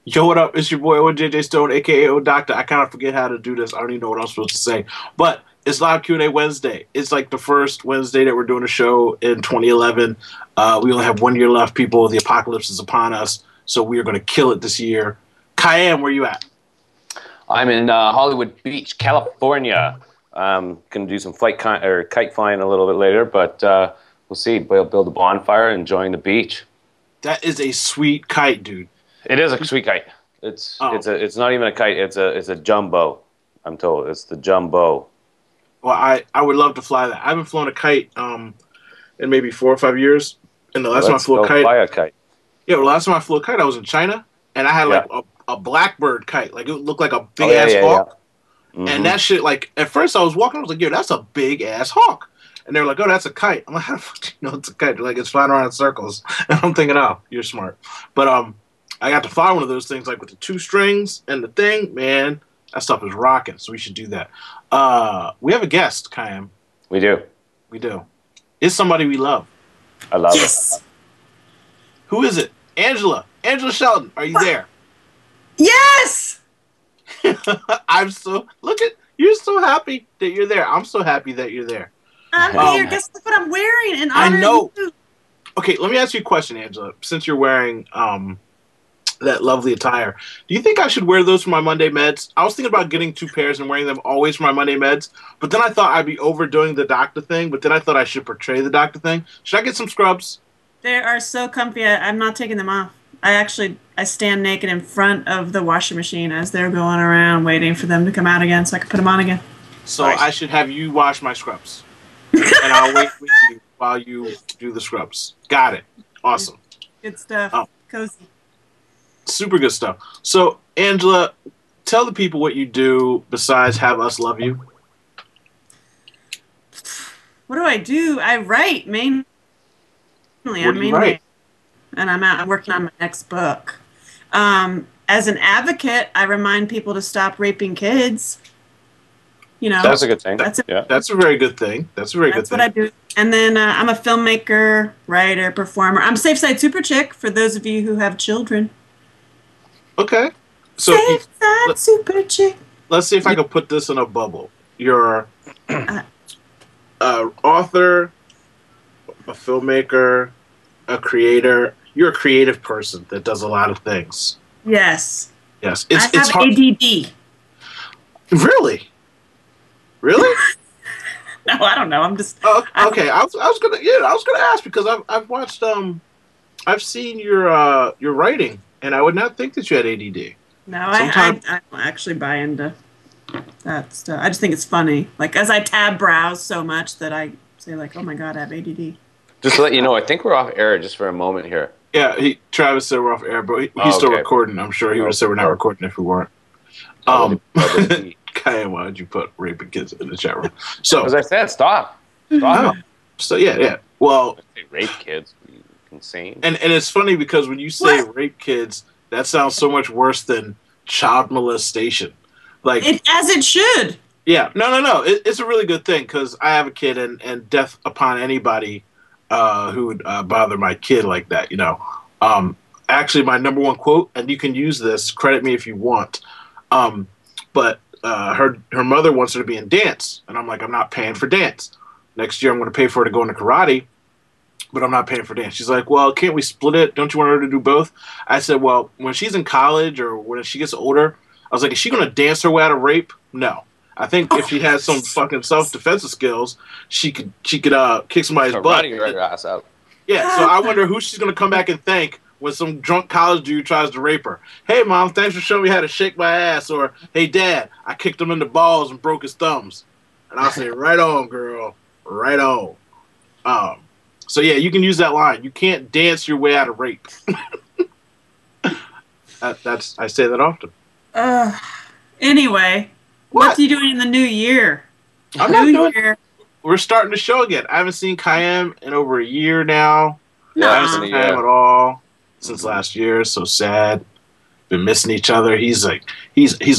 Yo, what up? It's your boy OJJ Stone, aka O Doctor. I kind of forget how to do this. I don't even know what I'm supposed to say. But it's Live Q&A Wednesday. It's like the first Wednesday that we're doing a show in 2011. We only have 1 year left, people. The apocalypse is upon us, so we are going to kill it this year. Cayenne, where you at? I'm in Hollywood Beach, California. Going to do some kite flying a little bit later, but we'll see. Build a bonfire, enjoying the beach. That is a sweet kite, dude. It is a sweet kite. It's not even a kite. It's a jumbo. I'm told it's the jumbo. Well, I would love to fly that. I haven't flown a kite in maybe 4 or 5 years. And the last time I flew a kite, fly a kite. Yeah, the last time I flew a kite, I was in China, and I had like a blackbird kite. Like it looked like a big ass hawk. Yeah. Mm-hmm. And that shit, like at first I was walking, I was like, yo, that's a big ass hawk. And they're like, oh, that's a kite. I'm like, how the fuck do you know it's a kite? They're like, it's flying around in circles. And I'm thinking, oh, you're smart. But I got to fly one of those things, like with the 2 strings and the thing. Man, that stuff is rocking. So we should do that. We have a guest, Kayam. We do. We do. It's somebody we love. I love it. Who is it? Angela. Angela Shelton. Are you there? Yes. You're so happy that you're there. I'm so happy that you're there. I'm here. Guess what I'm wearing? And I know. Okay, let me ask you a question, Angela. Since you're wearing that lovely attire, do you think I should wear those for my Monday meds? I was thinking about getting 2 pairs and wearing them always for my Monday meds, but then I thought I'd be overdoing the doctor thing, but then I thought I should portray the doctor thing. Should I get some scrubs? They are so comfy. I'm not taking them off. I stand naked in front of the washing machine as they're going around waiting for them to come out again so I can put them on again. So nice. I should have you wash my scrubs. And I'll wait with you while you do the scrubs. Got it. Awesome. Good stuff. Cozy. Super good stuff. So, Angela, tell the people what you do besides have us love you. What do? I write mainly. What do you write? And I'm working on my next book. As an advocate, I remind people to stop raping kids. You know, that's a good thing. That's a very good thing. That's what I do. And then I'm a filmmaker, writer, performer. I'm Safe Side Super Chick for those of you who have children. Okay. So Safe Side Super Chick. Let's see if I can put this in a bubble. You're an author, a filmmaker, a creator. You're a creative person that does a lot of things. Yes. Yes. I have ADD. Really? Really? No, I don't know. I'm just okay. I was gonna ask because I've watched I've seen your writing and I would not think that you had ADD. No, I don't actually buy into that stuff. I just think it's funny. Like as I tab browse so much that I say like, oh my god, I have ADD. Just to let you know, I think we're off air just for a moment here. Yeah, Travis said we're off air, but he's still recording. I'm sure he would have said we're not recording if we weren't. Kaya, why did you put raping kids in the chat room? So, as I said, stop. So yeah. Well, rape kids, are you insane? And it's funny because when you say rape kids, that sounds so much worse than child molestation. Like as it should. Yeah, no. It's a really good thing because I have a kid, and death upon anybody who would bother my kid like that. You know, actually, my #1 quote, and you can use this. Credit me if you want. But her mother wants her to be in dance, and I'm like, I'm not paying for dance. Next year, I'm going to pay for her to go into karate, but I'm not paying for dance. She's like, well, can't we split it? Don't you want her to do both? I said, well, when she's in college or when she gets older, I was like, is she going to dance her way out of rape? No. I think if she has some fucking self-defense skills, she could kick somebody's butt. Her ass out. Yeah, so I wonder who she's going to come back and thank when some drunk college dude tries to rape her. Hey, Mom, thanks for showing me how to shake my ass. Or, hey, Dad, I kicked him in the balls and broke his thumbs. And I'll say, right on, girl. Right on. So, yeah, you can use that line. You can't dance your way out of rape. I say that often. Anyway, what are you doing in the new year? I'm not doing. We're starting the show again. I haven't seen Kayam in over a year now. No, I haven't seen Kayam at all since last year. So sad. Been missing each other. He's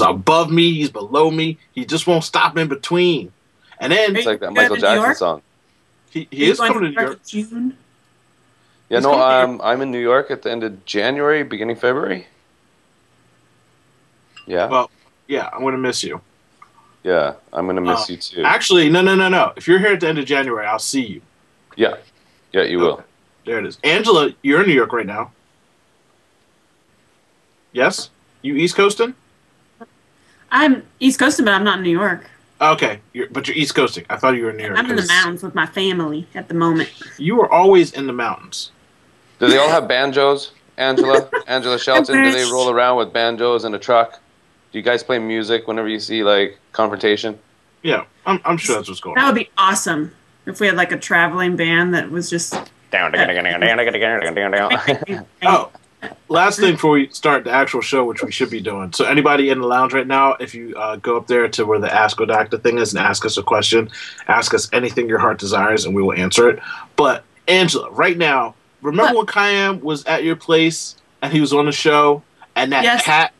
above me. He's below me. He just won't stop in between. And then it's like that Michael Jackson song. He is coming to New York. June? Yeah, no, I'm in New York at the end of January, beginning February. Yeah. Well, yeah, I'm gonna miss you. Yeah, I'm gonna miss you too. Actually, no. If you're here at the end of January, I'll see you. Yeah. Yeah, you will. There it is. Angela, you're in New York right now. Yes? You East Coasting? I'm East Coasting, but I'm not in New York. Okay, but you're East Coasting. I thought you were in New York. I'm in the mountains with my family at the moment. You were always in the mountains. Do they all have banjos, Angela? Angela Shelton, do they roll around with banjos in a truck? Do you guys play music whenever you see, like, confrontation? Yeah, I'm sure that's what's going on. That would be awesome if we had like a traveling band that was just. Oh, last thing before we start the actual show, which we should be doing. So anybody in the lounge right now, if you go up there to where the Ask a Doctor thing is and ask us a question, ask us anything your heart desires, and we will answer it. But Angela, right now, remember when Kayam was at your place and he was on the show and that cat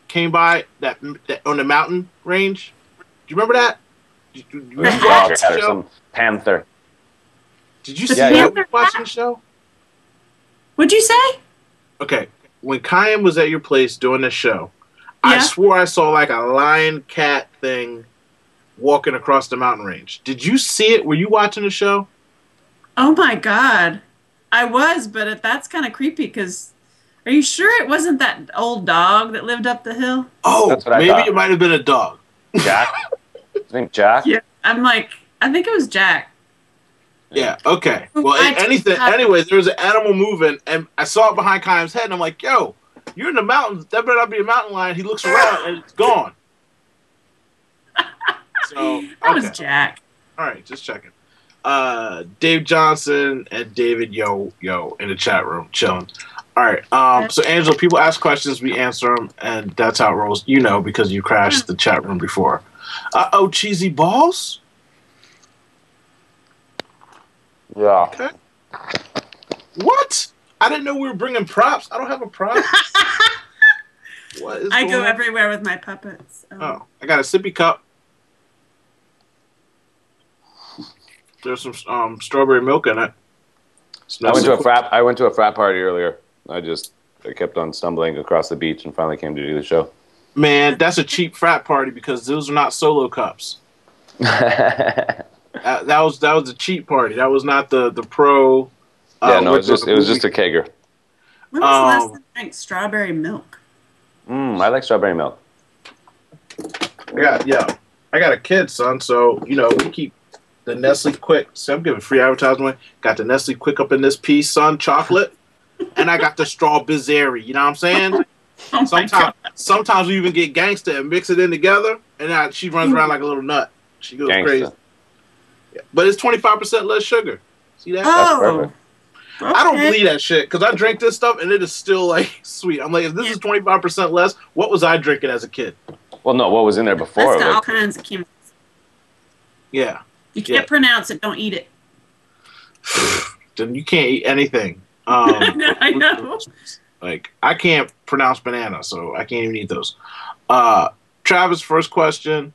came by that on the mountain range? Do you remember that? Did you watch the show? Some panther. Did you see that watching the show? What'd you say? Okay, when Kayam was at your place doing this show, I swore I saw like a lion cat thing walking across the mountain range. Did you see it? Were you watching the show? Oh my God. I was, but that's kind of creepy because are you sure it wasn't that old dog that lived up the hill? Oh, maybe it might have been a dog. Jack? His name Jack? Yeah, I'm like, I think it was Jack. Yeah, okay. Well, anyway, there was an animal moving, and I saw it behind Kayam's head, and I'm like, yo, you're in the mountains. That better not be a mountain lion. He looks around, and it's gone. So that was Jack. All right, just checking. Dave Johnson and David Yo in the chat room chilling. All right. So Angela, people ask questions, we answer them, and that's how it rolls. You know, because you crashed the chat room before. Oh, cheesy balls. Yeah. Okay. What? I didn't know we were bringing props. I don't have a prop. What is I go on? everywhere with my puppets. Oh, I got a sippy cup. There's some strawberry milk in it. I went to a frat party earlier. I kept on stumbling across the beach and finally came to do the show. Man, that's a cheap frat party because those are not solo cups. That was a cheap party. That was not the pro. Yeah, no, it was just a kegger. When was the last time you drank strawberry milk? I like strawberry milk. I got a kid, son. So we keep the Nestle Quick. So I'm giving free advertisement. Got the Nestle Quick up in this piece, son. Chocolate, and I got the strawberry. You know what I'm saying? Sometimes we even get gangster and mix it in together, and she runs around like a little nut. She goes crazy. Yeah. But it's 25% less sugar. See that? Oh, that's perfect. Okay. I don't believe that shit because I drink this stuff and it is still like sweet. I'm like, if this is 25% less, what was I drinking as a kid? Well, no, what was in there before? That's got all kinds of chemicals. Yeah. You can't pronounce it. Don't eat it. Then you can't eat anything. I know. Like, I can't pronounce banana, so I can't even eat those. Travis, first question.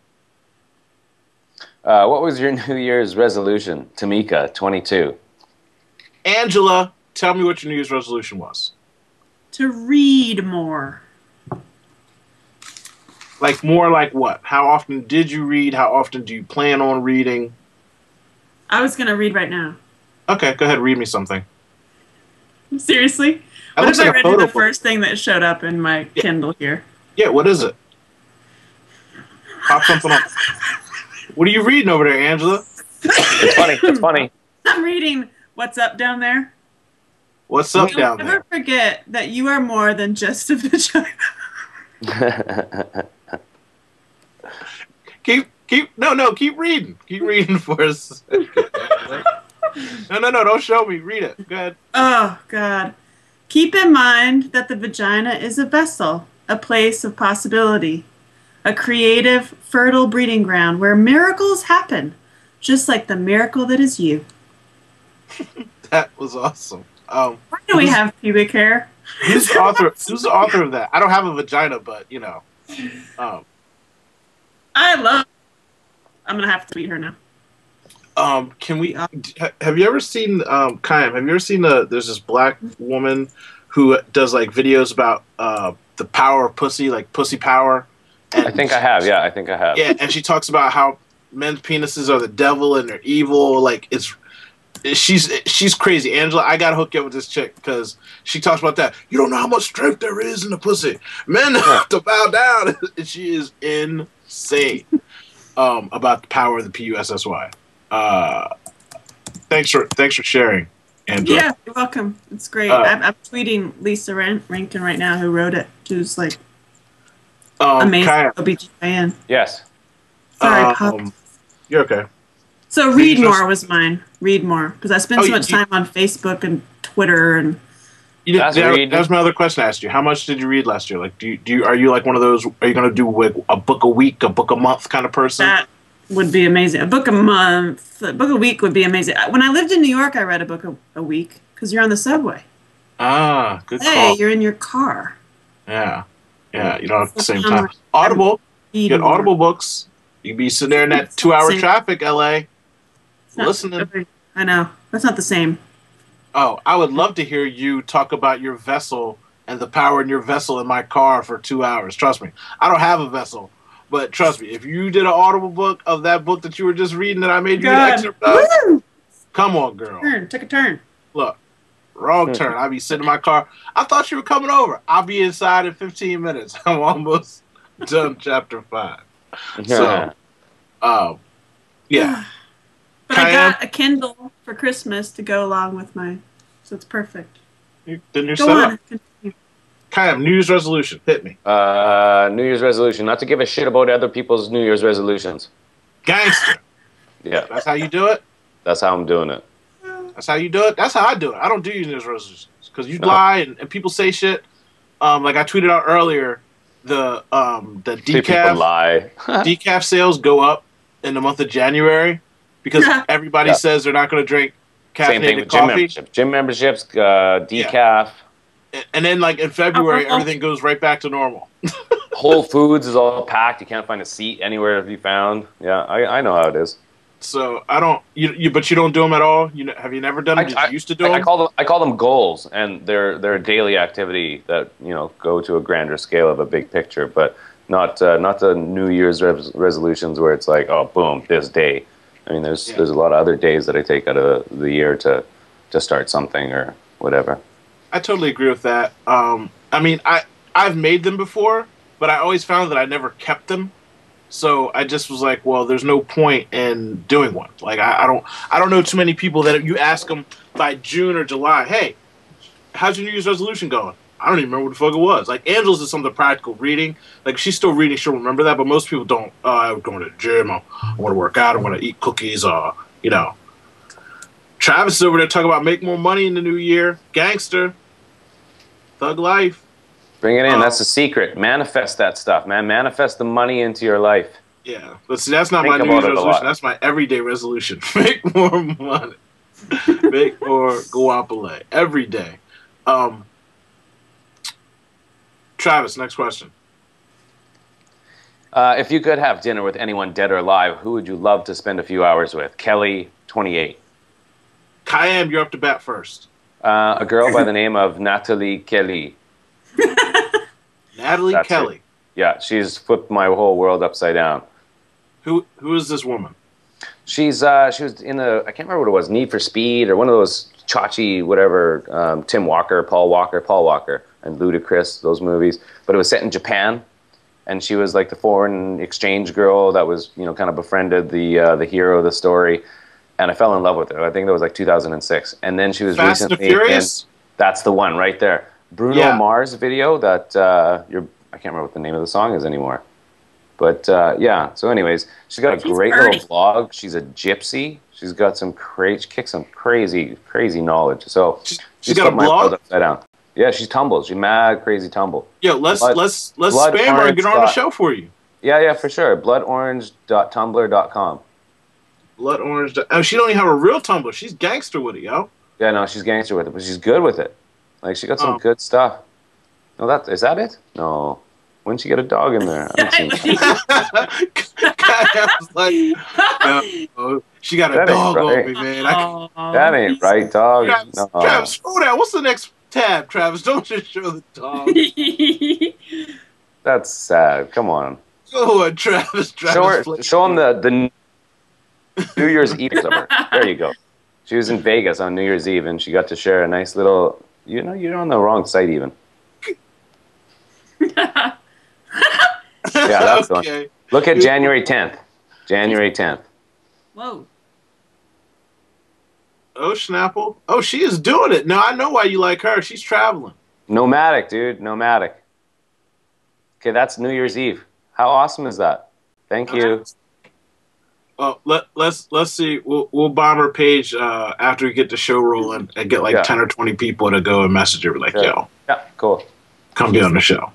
What was your New Year's resolution? Tamika, 22. Angela, tell me what your New Year's resolution was. To read more. Like, more like what? How often did you read? How often do you plan on reading? I was going to read right now. Okay, go ahead, read me something. Seriously? What if I read you the first thing that showed up in my Kindle here? Yeah, what is it? Pop something up. What are you reading over there, Angela? It's funny. It's funny. I'm reading What's Up Down There. What's up down there? Never forget that you are more than just a vagina. Keep reading. Keep reading for us. No, don't show me. Read it. Go ahead. Oh, God. Keep in mind that the vagina is a vessel, a place of possibility, a creative, fertile breeding ground where miracles happen, just like the miracle that is you. That was awesome. Why do we have pubic hair? Who's the author of that? I don't have a vagina, but I love. I'm gonna have to tweet her now. Can we? Have you ever seen Kayam? Have you ever seen there's this black woman who does like videos about the power of pussy, like pussy power. And I think I have. Yeah, I think I have. Yeah, and she talks about how men's penises are the devil and they're evil. Like she's crazy. Angela, I gotta hook you up with this chick because she talks about that. You don't know how much strength there is in the pussy. Men have to bow down. She is insane about the power of the PUSSY. Thanks for sharing, Angela. Yeah, you're welcome. It's great. I'm tweeting Lisa Rankin right now, who wrote it. Who's like amazing. OBGYN. Yes. Sorry, Pop. You're okay. So read more was mine. Read more because I spend so much time on Facebook and Twitter and. That was my other question I asked you. How much did you read last year? Like, are you like one of those? Are you going to do like a book a week, a book a month kind of person? That would be amazing. A book a month, a book a week would be amazing. When I lived in New York, I read a book a week because you're on the subway. Ah, good call. Hey, you're in your car. Yeah, you don't have at the same time. Audible, get Audible books. You'd be sitting there in that 2-hour traffic, LA, listening. I know that's not the same. Oh, I would love to hear you talk about your vessel and the power in your vessel in my car for 2 hours. Trust me, I don't have a vessel. But trust me, if you did an Audible book of that book that you were just reading that I made you an excerpt of, come on, girl. Take a turn. Look, wrong turn. I'll be sitting in my car. I thought you were coming over. I'll be inside in 15 minutes. I'm almost done chapter 5. So, yeah. But I got a Kindle for Christmas to go along with mine, so it's perfect. Then you're set up. Kayam, New Year's resolution. Hit me. New Year's resolution. Not to give a shit about other people's New Year's resolutions. Gangster. Yeah. That's how you do it? That's how I'm doing it. That's how you do it? That's how I do it. I don't do New Year's resolutions. Because you lie and people say shit. Like I tweeted out earlier, the decaf, lie. decaf sales go up in the month of January because everybody says they're not going to drink caffeinated Same thing with coffee. Gym memberships, decaf. Yeah. And then, like, in February, everything goes right back to normal. Whole Foods is all packed. You can't find a seat anywhere to be found. Yeah, I know how it is. So, I don't... But you don't do them at all? Have you never done them? Did you used to do them? I call them goals, and they're a daily activity that, go to a grander scale of a big picture, but not the New Year's resolutions where it's like, oh, boom, this day. I mean, there's a lot of other days that I take out of the year to start something or whatever. I totally agree with that. I mean, I've made them before, but I always found that I never kept them. So I just was like, well, there's no point in doing one. Like I don't know too many people that if you ask them by June or July, hey, how's your New Year's resolution going? I don't even remember what the fuck it was. Like Angela's is something practical reading. Like she's still reading, she'll remember that, but most people don't. I'm going to the gym. I want to work out. I want to eat cookies. Travis is over there talking about make more money in the new year. Gangster. Thug life. Bring it in. That's the secret. Manifest that stuff, man. Manifest the money into your life. Yeah. But see, that's not my New Year's resolution. That's my everyday resolution. Make more money. Make more guapole. Every day. Travis, next question. If you could have dinner with anyone dead or alive, who would you love to spend a few hours with? Kelly, 28. Kayam, you're up to bat first. A girl by the name of Natalie Kelly. Natalie Kelly. It. Yeah, she's flipped my whole world upside down. Who is this woman? She was in I can't remember what it was, Need for Speed or one of those Chachi, whatever, Paul Walker and Ludacris, those movies. But it was set in Japan, and she was like the foreign exchange girl that was, kind of befriended the hero of the story. And I fell in love with her. I think that was like 2006. And then she was Fast recently and Furious? That's the one right there. Bruno Mars video that I can't remember what the name of the song is anymore. But yeah, so anyways, she's got a great little blog. She's a gypsy. She's got some crazy knowledge. So she's got a blog? Upside down. Yeah, she tumbles. She's mad crazy tumble. Yeah, let's spam her and get her on the show for you. Yeah, for sure. Bloodorange.tumblr.com. Blood Orange. Oh, she don't even have a real Tumblr. She's gangster with it, yo. Yeah, no, she's gangster with it, but she's good with it. Like, she got some good stuff. No, is that it? No. When did she get a dog in there? I haven't seen she got a dog on me, man. That ain't right, dog. Travis, scroll down. What's the next tab, Travis. Don't just show the dog. That's sad. Come on. Go on, Travis. Show him the New Year's Eve of her. There you go. She was in Vegas on New Year's Eve, and she got to share a nice little. You know, you're on the wrong site even. Yeah, that's okay. Look at January 10th. January 10th. Whoa. Oh, Schnapple. Oh, she is doing it. Now I know why you like her. She's traveling. Nomadic, dude. Nomadic. Okay, that's New Year's Eve. How awesome is that? Thank you. Well, let's see. We'll bomb her page after we get the show rolling and get like 10 or 20 people to go and message her like, yo. Yeah, cool. Come be on the show.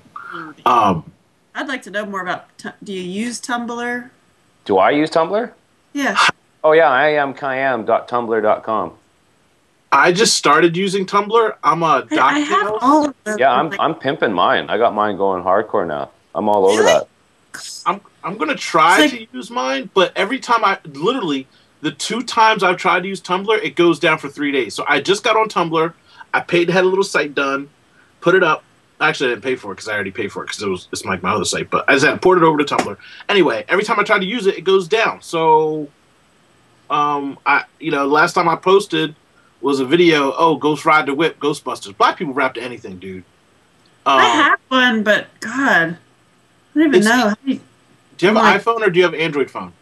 I'd like to know more about. Do you use Tumblr? Do I use Tumblr? Yeah. Oh yeah, I am Kayam.tumblr.com. I just started using Tumblr. I'm a doc. I have all of them. Yeah, I'm pimping mine. I got mine going hardcore now. I'm all over that. I'm gonna try to use mine, but every time literally the 2 times I've tried to use Tumblr, it goes down for 3 days. So I just got on Tumblr. I paid to have a little site done, put it up. Actually, I didn't pay for it because I already paid for it because it's like my other site. But I just had to port it over to Tumblr. Anyway, every time I try to use it, it goes down. So, last time I posted was a video. Oh, Ghost Ride the Whip, Ghostbusters. Black people rap to anything, dude. I have one, but God, I don't even know. Do you have an iPhone or do you have an Android phone?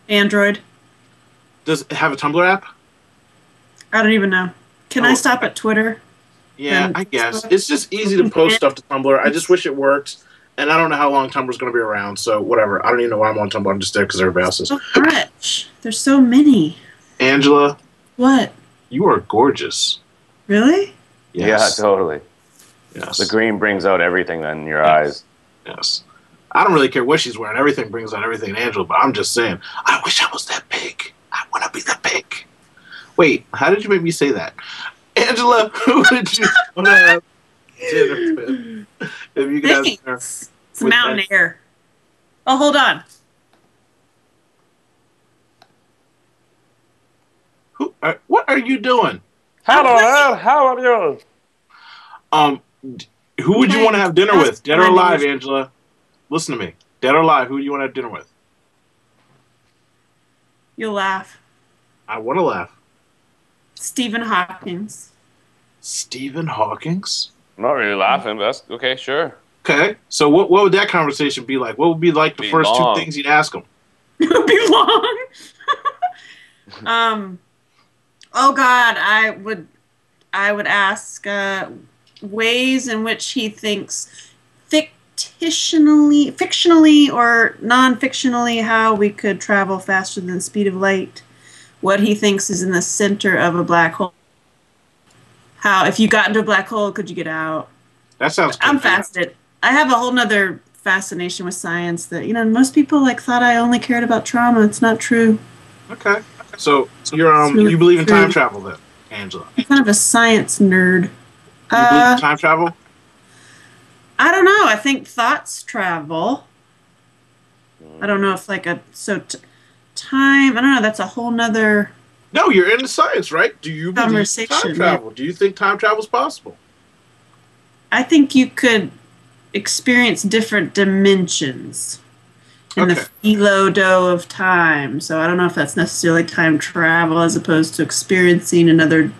Android. Does it have a Tumblr app? I don't even know. Can I stop at Twitter? Yeah, I guess. It's just easy to post stuff to Tumblr. I just wish it worked. And I don't know how long Tumblr's going to be around, so whatever. I don't even know why I'm on Tumblr. I'm just there because everybody else is. So much. There's so many. Angela. What? You are gorgeous. Really? Yes. Yeah, totally. Yes. The green brings out everything in your eyes. Yes. I don't really care what she's wearing. Everything brings out everything in Angela, but I'm just saying, I wish I was that big. I want to be that big. Wait, how did you make me say that? Angela, who would you want to have dinner with? If you could have dinner. It's mountain air. Oh, hold on. What are you doing? Hello, how are you? Who would you want to have dinner with? Dead or alive, Angela? Listen to me. Dead or alive, who do you want to have dinner with? You'll laugh. I want to laugh. Stephen Hawkins. Stephen Hawkins? I'm not really laughing, but that's okay, sure. Okay. So what would that conversation be like? What would be like the first long. 2 things you'd ask him? It would be long. Oh God, I would ask ways in which he thinks fictionally or non-fictionally how we could travel faster than the speed of light. What he thinks is in the center of a black hole. How, if you got into a black hole, could you get out? That sounds good. I'm fascinated. I have a whole nother fascination with science that, most people thought I only cared about trauma. It's not true. Okay. So you're really you believe in time travel then, Angela? I'm kind of a science nerd. You believe in time travel? I don't know. I think thoughts travel. I don't know if time. I don't know. That's a whole nother. No, you're into science, right? Do you believe in time travel? Yeah. Do you think time travel is possible? I think you could experience different dimensions in the philo of time. So I don't know if that's necessarily time travel as opposed to experiencing another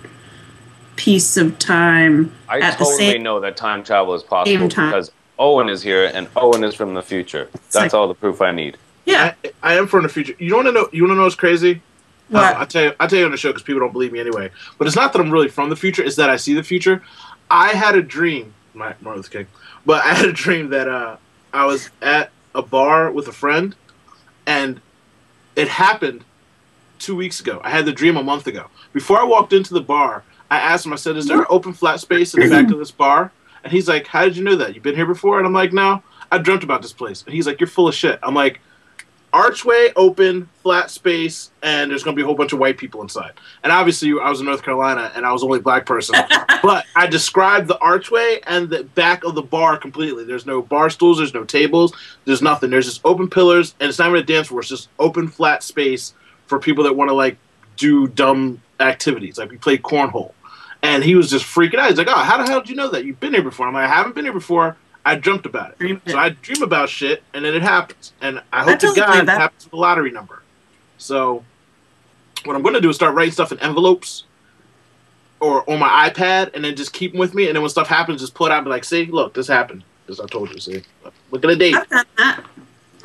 piece of time. I totally know that time travel is possible because Owen is here and Owen is from the future. That's all the proof I need. Yeah, I am from the future. You want to know? You want to know what's crazy? What? I'll tell you on the show because people don't believe me anyway. But it's not that I'm really from the future; it's that I see the future. I had a dream. My Martin King, but I had a dream that I was at a bar with a friend, and it happened 2 weeks ago. I had the dream a month ago. Before I walked into the bar, I asked him. I said, "Is there an open flat space in the back of this bar?" And he's like, "How did you know that? You been here before?" And I'm like, "No, I dreamt about this place." And he's like, "You're full of shit." I'm like, archway, open, flat space, and there's going to be a whole bunch of white people inside. And obviously, I was in North Carolina, and I was the only black person. But I described the archway and the back of the bar completely. There's no bar stools. There's no tables. There's nothing. There's just open pillars, and it's not even a dance floor. It's just open, flat space for people that want to, do dumb activities. Like, we played cornhole. And he was just freaking out. He's like, "Oh, how the hell did you know that? You've been here before." I'm like, "I haven't been here before. I dreamt about it." So I dream about shit, and then it happens. And I hope to God it happens with the lottery number. So what I'm going to do is start writing stuff in envelopes or on my iPad, and then just keep them with me. And then when stuff happens, just pull it out and be like, "See, look, this happened. This I told you. See, look at the date." I've done that.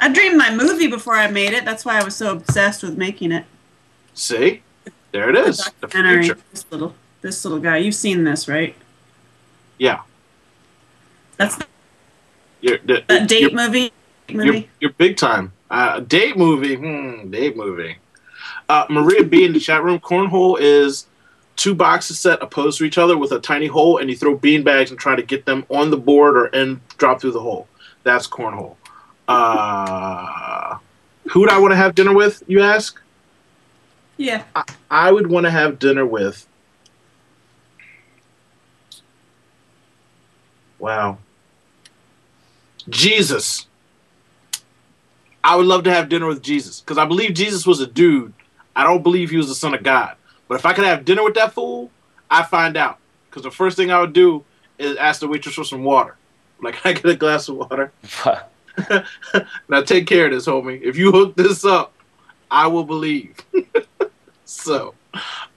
I dreamed my movie before I made it. That's why I was so obsessed with making it. See, there it is. The future. This little guy. You've seen this, right? Yeah. That's that date movie. You're big time. Date movie. Date movie. Maria B in the chat room. Cornhole is 2 boxes set opposed to each other with a tiny hole, and you throw bean bags and try to get them on the board or drop through the hole. That's cornhole. Who would I want to have dinner with, you ask? Yeah. I would want to have dinner with... Wow. Jesus. I would love to have dinner with Jesus, because I believe Jesus was a dude. I don't believe he was the son of God. But if I could have dinner with that fool, I'd find out. Because the first thing I would do is ask the waitress for some water. Like, can I get a glass of water? Now take care of this, homie. If you hook this up, I will believe. So,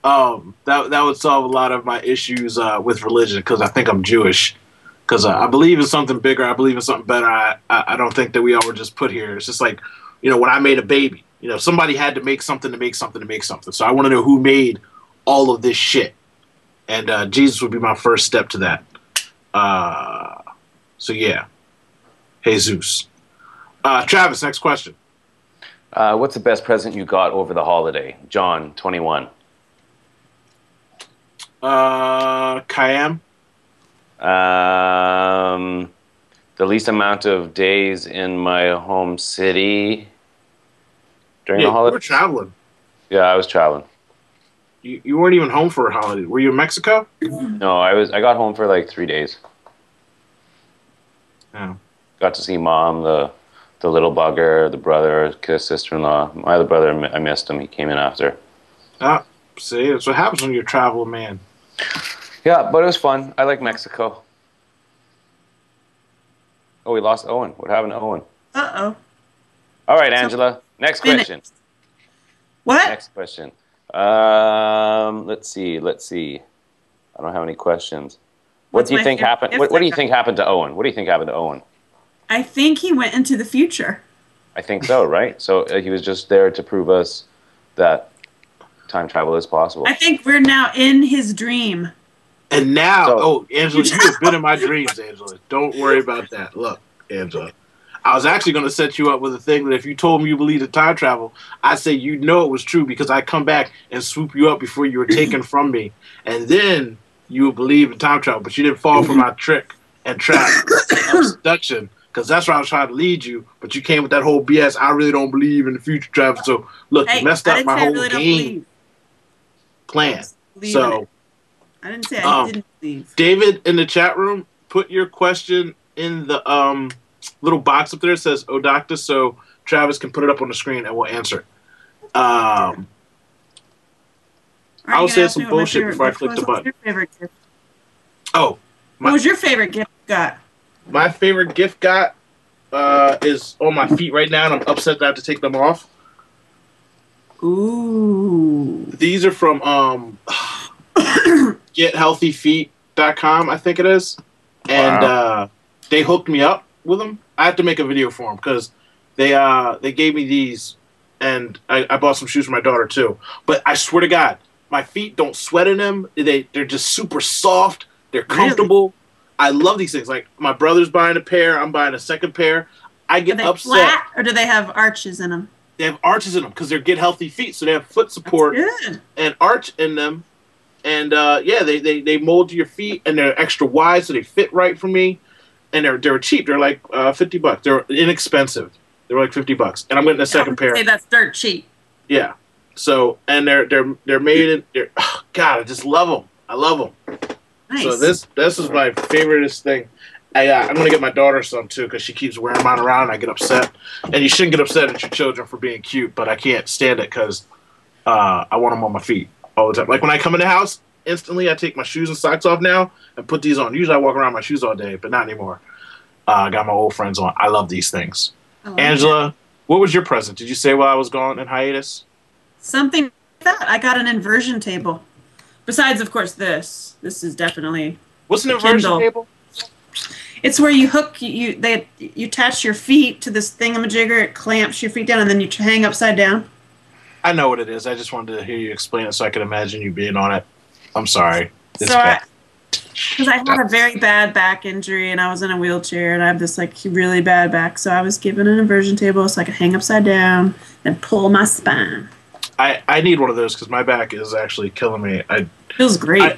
that would solve a lot of my issues with religion, because I think I'm Jewish. Because I believe in something bigger. I believe in something better. I don't think that we all were just put here. It's just like, when I made a baby, somebody had to make something to make something to make something. So I want to know who made all of this shit. And Jesus would be my first step to that. So yeah. Jesus. Travis, next question. What's the best present you got over the holiday? John, 21. Kayam. The least amount of days in my home city during the holiday. You were traveling. Yeah, I was traveling. You weren't even home for a holiday. Were you in Mexico? No, I got home for like 3 days. Yeah. Got to see mom, the little bugger, the brother, sister-in-law. My other brother, I missed him. He came in after. Ah, see, that's what happens when you're a traveling man. Yeah, but it was fun. I like Mexico. Oh, we lost Owen. What happened to Owen? Uh-oh. All right, Angela. Next question. What? Next question. Let's see. I don't have any questions. What do you think happened? What do you think happened to Owen? What do you think happened to Owen? I think he went into the future. I think so, right? So he was just there to prove us that time travel is possible. I think we're now in his dream. And now, Angela, you have been in my dreams, Angela. Don't worry about that. Look, Angela, I was actually going to set you up with a thing that if you told me you believed in time travel, I'd say you know it was true because I come back and swoop you up before you were taken from me. And then you would believe in time travel, but you didn't fall for my trick and trap of seduction because that's where I was trying to lead you. But you came with that whole BS. I really don't believe in the future travel. So, look, you messed up my whole game plan. So, I didn't say I didn't believe. David in the chat room, put your question in the little box up there. It says Odocta, so Travis can put it up on the screen and we'll answer it. I was saying some bullshit before I clicked the button. Your favorite gift? Oh. What was your favorite gift you got? My favorite gift got is on my feet right now, and I'm upset that I have to take them off. Ooh. These are from GetHealthyFeet.com, I think it is. And they hooked me up with them. I have to make a video for them because they gave me these, and I bought some shoes for my daughter too. But I swear to God, my feet don't sweat in them. They're just super soft. They're comfortable. Really? I love these things. Like my brother's buying a pair, I'm buying a second pair. I get upset. Flat, or do they have arches in them? They have arches in them because they're Get Healthy Feet, so they have foot support and arch in them. And yeah, they mold to your feet, and they're extra wide, so they fit right for me. And they're cheap. They're like $50. They're inexpensive. They're like $50, and I'm getting a second pair. Say that's dirt cheap. Yeah. So and they're made in. Oh, God, I just love them. I love them. Nice. So this is my favoriteest thing. I'm gonna get my daughter some too because she keeps wearing mine around. And I get upset, and you shouldn't get upset at your children for being cute, but I can't stand it because I want them on my feet all the time. Like when I come in the house, instantly. I take my shoes and socks off now and put these on. Usually I walk around in my shoes all day, but not anymore. I got my old friends on. I love these things. I like Angela, it. what was your present? Did you say while I was gone in hiatus? Something like that. I got an inversion table. Besides, of course, this. This is definitely What's an a inversion Kindle. table? It's where you hook you attach your feet to this thingamajigger. It clamps your feet down, and then you hang upside down. I know what it is. I just wanted to hear you explain it so I could imagine you being on it. I'm sorry. It's So bad. because I had a very bad back injury and I was in a wheelchair and I have this like really bad back, so I was given an inversion table so I could hang upside down and pull my spine. I need one of those because my back is actually killing me. Feels great.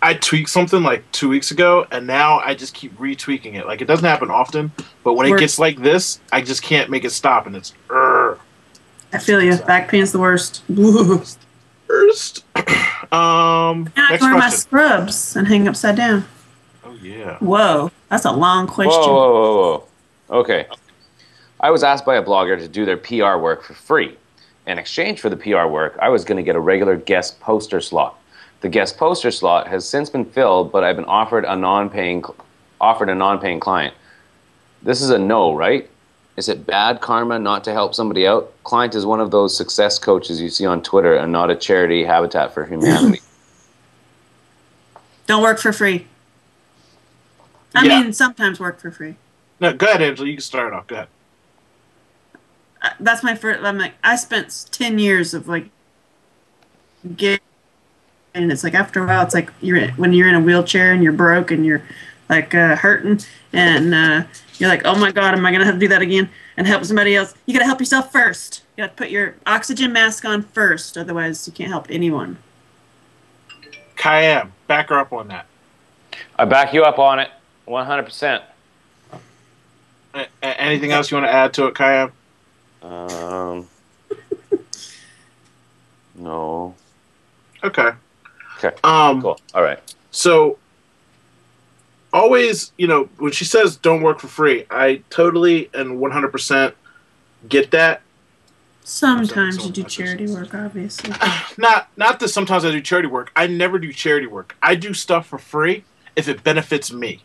I tweaked something like 2 weeks ago, and now I just keep retweaking it. Like, it doesn't happen often, but when it gets like this, I just can't make it stop, and it's I feel you. Back pain's the worst. Worst. And I Next can wear my question. scrubs and hang upside down. Oh yeah. Whoa, that's a long question. Whoa. Okay. I was asked by a blogger to do their PR work for free. In exchange for the PR work, I was going to get a regular guest poster slot. The guest poster slot has since been filled, but I've been offered a non-paying client. This is a no, right? Is it bad karma not to help somebody out? Client is one of those success coaches you see on Twitter and not a charity Habitat for Humanity. Don't work for free. I mean, sometimes work for free. No, go ahead, Angela. You can start off. Go ahead. That's my first. I'm like, I spent 10 years of like, and it's like after a while, it's like when you're in a wheelchair and you're broke and you're like hurting and you're like, oh my God, am I gonna have to do that again and help somebody else? You gotta help yourself first. You gotta put your oxygen mask on first, otherwise you can't help anyone. Kayam, back her up on that. I back you up on it, 100%. Anything else you want to add to it, Kayam? No. Okay. Okay. Cool. All right. So, always, when she says don't work for free, I totally and 100% get that. Sometimes you do charity work, obviously. Not that sometimes I do charity work. I never do charity work. I do stuff for free if it benefits me.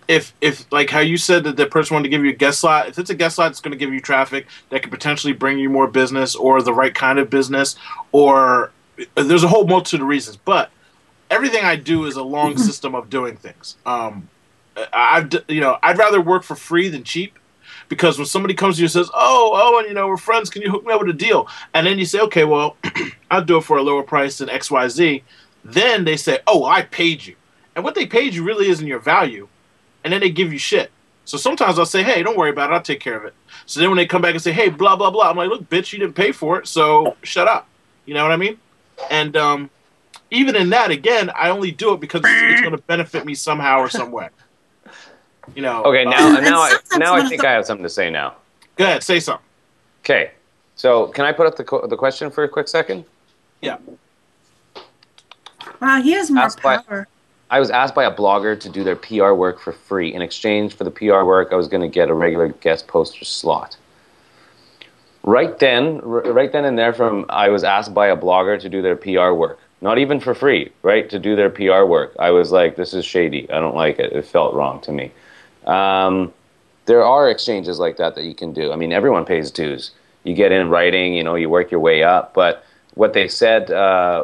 If like how you said that the person wanted to give you a guest slot, if it's a guest slot that's going to give you traffic that could potentially bring you more business or the right kind of business, or there's a whole multitude of reasons. But everything I do is a long system of doing things. I'd rather work for free than cheap, because when somebody comes to you and says, oh, and we're friends, can you hook me up with a deal? And then you say, okay, well, I'll do it for a lower price than XYZ. Then they say, oh, well, I paid you. And what they paid you really isn't your value. And then they give you shit. So sometimes I'll say, hey, don't worry about it. I'll take care of it. So then when they come back and say, hey, blah, blah, blah, I'm like, look, bitch, you didn't pay for it, so shut up. You know what I mean? And even in that, again, I only do it because it's going to benefit me somehow or some way. Okay, now I think I have something to say now. Go ahead, say something. Okay, so can I put up the question for a quick second? Yeah. Wow, he has more power. I was asked by a blogger to do their PR work for free. In exchange for the PR work, I was going to get a regular guest poster slot. Right then and there, I was asked by a blogger to do their PR work. Not even for free, right? To do their PR work. I was like, this is shady. I don't like it. It felt wrong to me. There are exchanges like that you can do. I mean, everyone pays dues. You get in writing, you work your way up. But what they said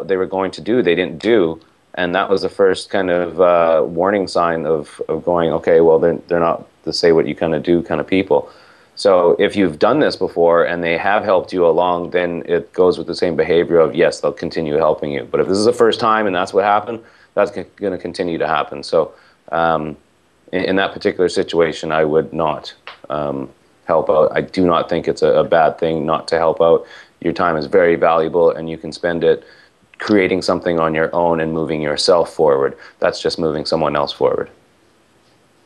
they were going to do, they didn't do. And that was the first kind of warning sign of going, okay, well, they're not the say what you kind of do kind of people. So if you've done this before and they have helped you along, then it goes with the same behavior of, yes, they'll continue helping you. But if this is the first time and that's what happened, that's going to continue to happen. So in that particular situation, I would not help out. I do not think it's a bad thing not to help out. Your time is very valuable and you can spend it creating something on your own and moving yourself forward. That's just moving someone else forward.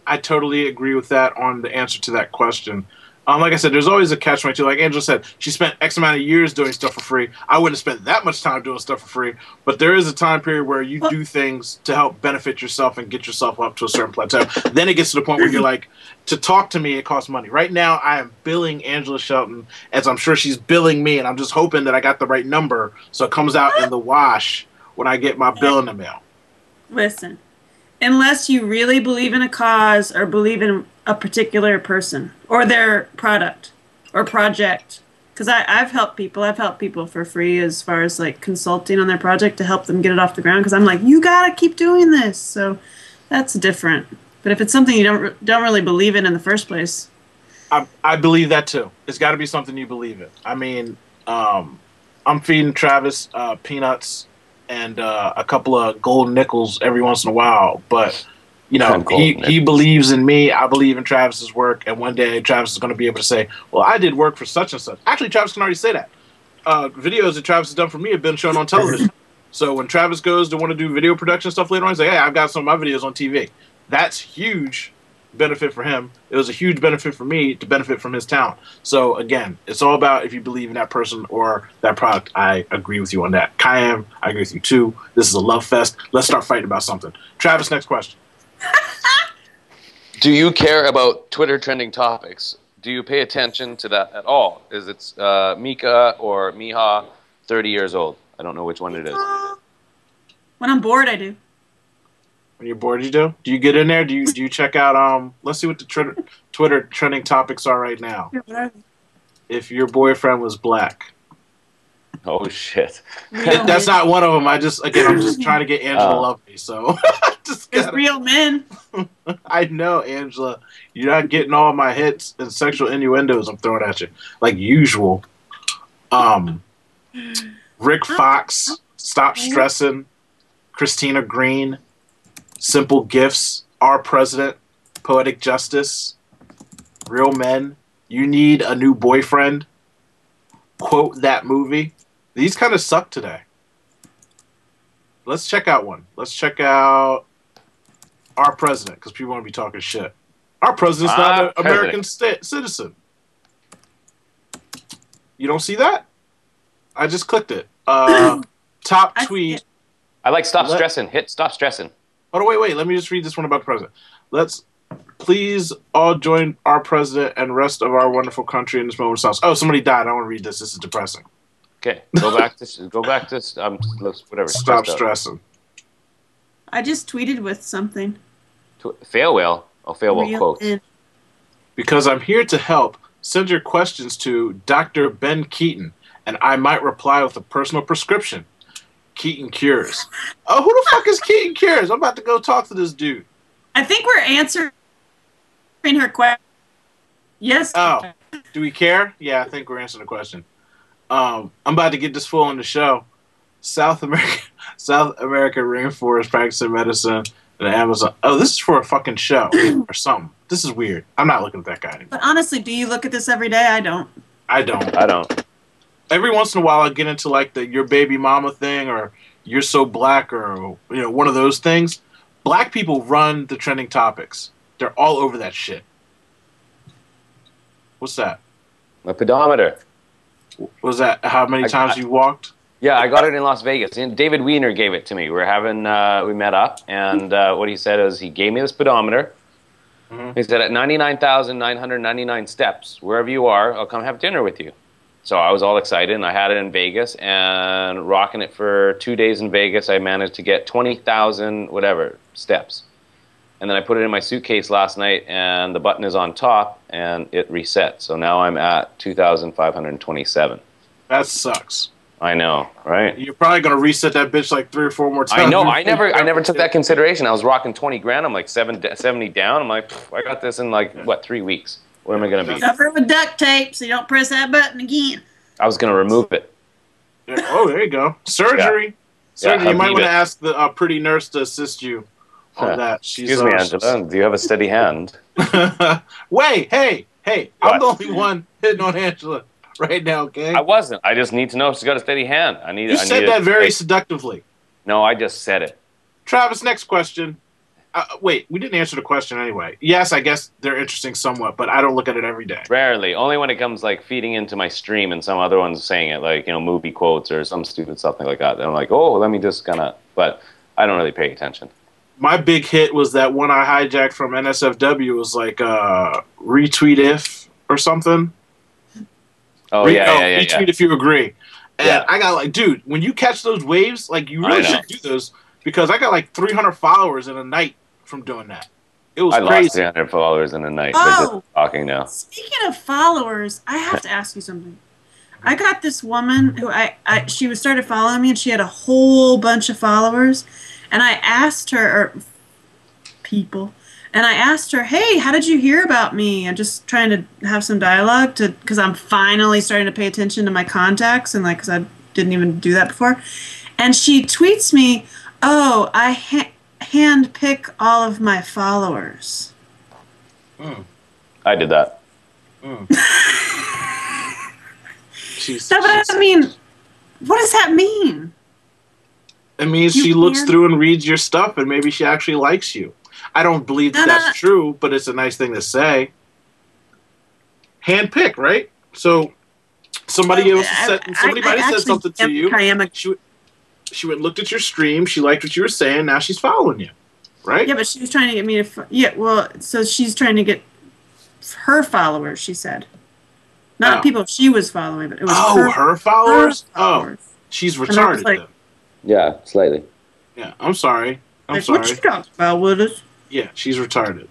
I totally agree with that on the answer to that question. Like I said, there's always a catch-22. Like Angela said, she spent X amount of years doing stuff for free. I wouldn't have spent that much time doing stuff for free, but there is a time period where you do things to help benefit yourself and get yourself up to a certain plateau. Then it gets to the point where you're like, to talk to me, it costs money. Right now, I am billing Angela Shelton, as I'm sure she's billing me, and I'm just hoping that I got the right number so it comes out in the wash when I get my bill in the mail. Listen, unless you really believe in a cause or believe in a particular person or their product or project. Because I've helped people. I've helped people for free as far as like consulting on their project to help them get it off the ground. Because I'm like, you gotta keep doing this. So that's different. But if it's something you don't really believe in the first place, I believe that too. It's got to be something you believe in. I mean, I'm feeding Travis peanuts and a couple of gold nickels every once in a while, but you know, he believes in me. I believe in Travis's work, and one day Travis is going to be able to say, "Well, I did work for such and such." Actually, Travis can already say that. Videos that Travis has done for me have been shown on television. So when Travis goes to want to do video production stuff later on, he's like, "Hey, I've got some of my videos on TV." That's huge benefit for him. It was a huge benefit for me to benefit from his talent. So again, it's all about if you believe in that person or that product. I agree with you on that. Kayam, I agree with you too. This is a love fest. Let's start fighting about something. Travis, next question. Do you care about Twitter trending topics? Do you pay attention to that at all? Is it Mika or Miha, 30 years old? I don't know which one it is. When I'm bored, I do. When you're bored, you do? Do you get in there? Do you check out, let's see what the Twitter trending topics are right now. If your boyfriend was black. Oh, shit. That's not one of them. I'm just trying to get Angela to love me, so. It's real men. I know, Angela. You're not getting all my hits and sexual innuendos I'm throwing at you. Like usual. Rick Fox, Stop Stressing, Christina Green, Simple Gifts, Our President, Poetic Justice, Real Men, You Need a New Boyfriend, Quote That Movie. These kind of suck today. Let's check out one. Let's check out Our President, because people want to be talking shit. Our president's not an American citizen. You don't see that? I just clicked it. Top tweet. I like Stop Stressing. Hit Stop Stressing. Oh, wait. Let me just read this one about the president. Let's please all join our president and rest of our wonderful country in this moment of silence. Oh, somebody died. I want to read this. This is depressing. Okay, go back to whatever. Stop stressing. I just tweeted with something. Fail whale. Oh, fail whale quotes. Because I'm here to help, send your questions to Dr. Ben Keaton, and I might reply with a personal prescription. Keaton Cures. Oh, who the fuck is Keaton Cures? I'm about to go talk to this dude. I think we're answering her question. Yes. Oh, do we care? Yeah, I think we're answering the question. I'm about to get this fool on the show. South America rainforest practicing medicine in the Amazon. Oh, this is for a fucking show or something. This is weird. I'm not looking at that guy anymore. But honestly, do you look at this every day? I don't. I don't. Every once in a while, I get into like the your baby mama thing or you're so black or one of those things. Black people run the trending topics. They're all over that shit. What's that? My pedometer. Was that how many times you walked? Yeah, I got it in Las Vegas. And David Wiener gave it to me. We met up, and what he said is he gave me this pedometer. Mm-hmm. He said at 99,999 steps, wherever you are, I'll come have dinner with you. So I was all excited, and I had it in Vegas, and rocking it for 2 days in Vegas, I managed to get 20,000 whatever steps. And then I put it in my suitcase last night, and the button is on top, and it reset. So now I'm at 2,527. That sucks. I know, right? You're probably gonna reset that bitch like 3 or 4 more times. I know. I never took that consideration. I was rocking 20 grand. I'm like 70 down. I'm like, I got this in like 3 weeks. Where am I gonna be? Cover it with duct tape so you don't press that button again. I was gonna remove it. Yeah. Oh, there you go. Surgery. Yeah. Surgery. You might want to ask the pretty nurse to assist you on that. Excuse me, Angela. Do you have a steady hand? Wait, hey, I'm the only one hitting on Angela right now, okay? I wasn't. I just need to know if she's got a steady hand. You said that very seductively. No, I just said it. Travis, next question. Wait, we didn't answer the question anyway. Yes, I guess they're interesting somewhat, but I don't look at it every day. Rarely. Only when it comes like feeding into my stream and some other one's saying it, like, movie quotes or some stupid something like that. And I'm like, oh, let me just but I don't really pay attention. My big hit was that one I hijacked from NSFW was like retweet if or something. Oh, yeah. Retweet if you agree. And I got like, dude, when you catch those waves, like you really should do those because I got like 300 followers in a night from doing that. It was I crazy. lost 300 followers in a night. But just talking now. Speaking of followers, I have to ask you something. I got this woman who she was started following me, and she had a whole bunch of followers, and I asked her, and I asked her, hey, how did you hear about me? I'm just trying to have some dialogue because I'm finally starting to pay attention to my contacts, and because I didn't even do that before. And she tweets me, oh, I hand pick all of my followers. I did that. No, but I mean, what does that mean? It means she looks through and reads your stuff, and maybe she actually likes you. I don't believe that's true, but it's a nice thing to say. Handpick, right? So somebody else said something to you. She went and looked at your stream. She liked what you were saying. Now she's following you, right? Yeah, but she was trying to get me to. So she's trying to get her followers. She said. Not people she was following, but it was her followers? Oh, she's retarded then. Yeah, slightly. Yeah, I'm sorry. I'm sorry. What you talking about, Willis? Yeah, she's retarded.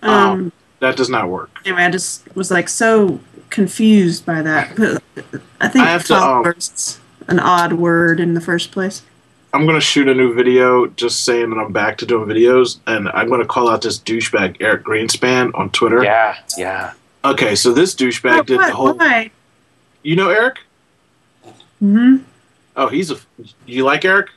That does not work. Anyway, I just was so confused by that. I think followers an odd word in the first place. I'm going to shoot a new video just saying that I'm back to doing videos, and I'm going to call out this douchebag Eric Greenspan on Twitter. Yeah. Okay, so this douchebag did the whole... Why? You know Eric? Mm-hmm. Oh, you like Eric?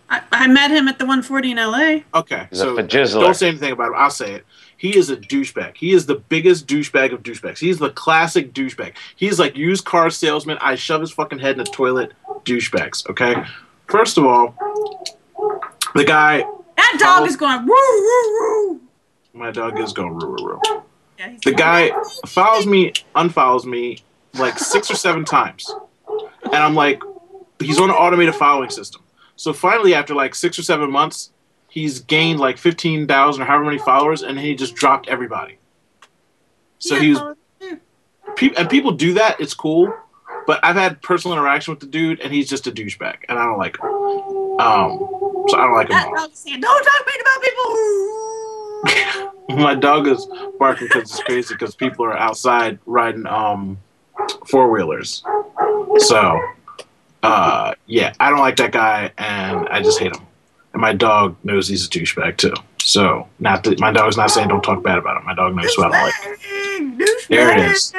I met him at the 140 in L.A. Okay, so don't say anything about him. I'll say it. He is a douchebag. He is the biggest douchebag of douchebags. He's the classic douchebag. He's like used car salesman. I shove his fucking head in the toilet. Douchebags, okay? First of all, the guy... That dog is going woo, woo, woo. My dog is going woo, woo, woo. Yeah, the guy follows me, unfollows me like 6 or 7 times. And I'm like, he's on an automated following system. So finally, after like 6 or 7 months, he's gained like 15,000 or however many followers, and he just dropped everybody. So and people do that. It's cool. But I've had personal interaction with the dude, and he's just a douchebag, and I don't like him. So I don't like him at all. Don't talk bad about people. My dog is barking because it's crazy because people are outside riding 4-wheelers. So, yeah, I don't like that guy, and I just hate him. And my dog knows he's a douchebag, too. So, my dog's not saying don't talk bad about him. My dog knows what I like. There it is.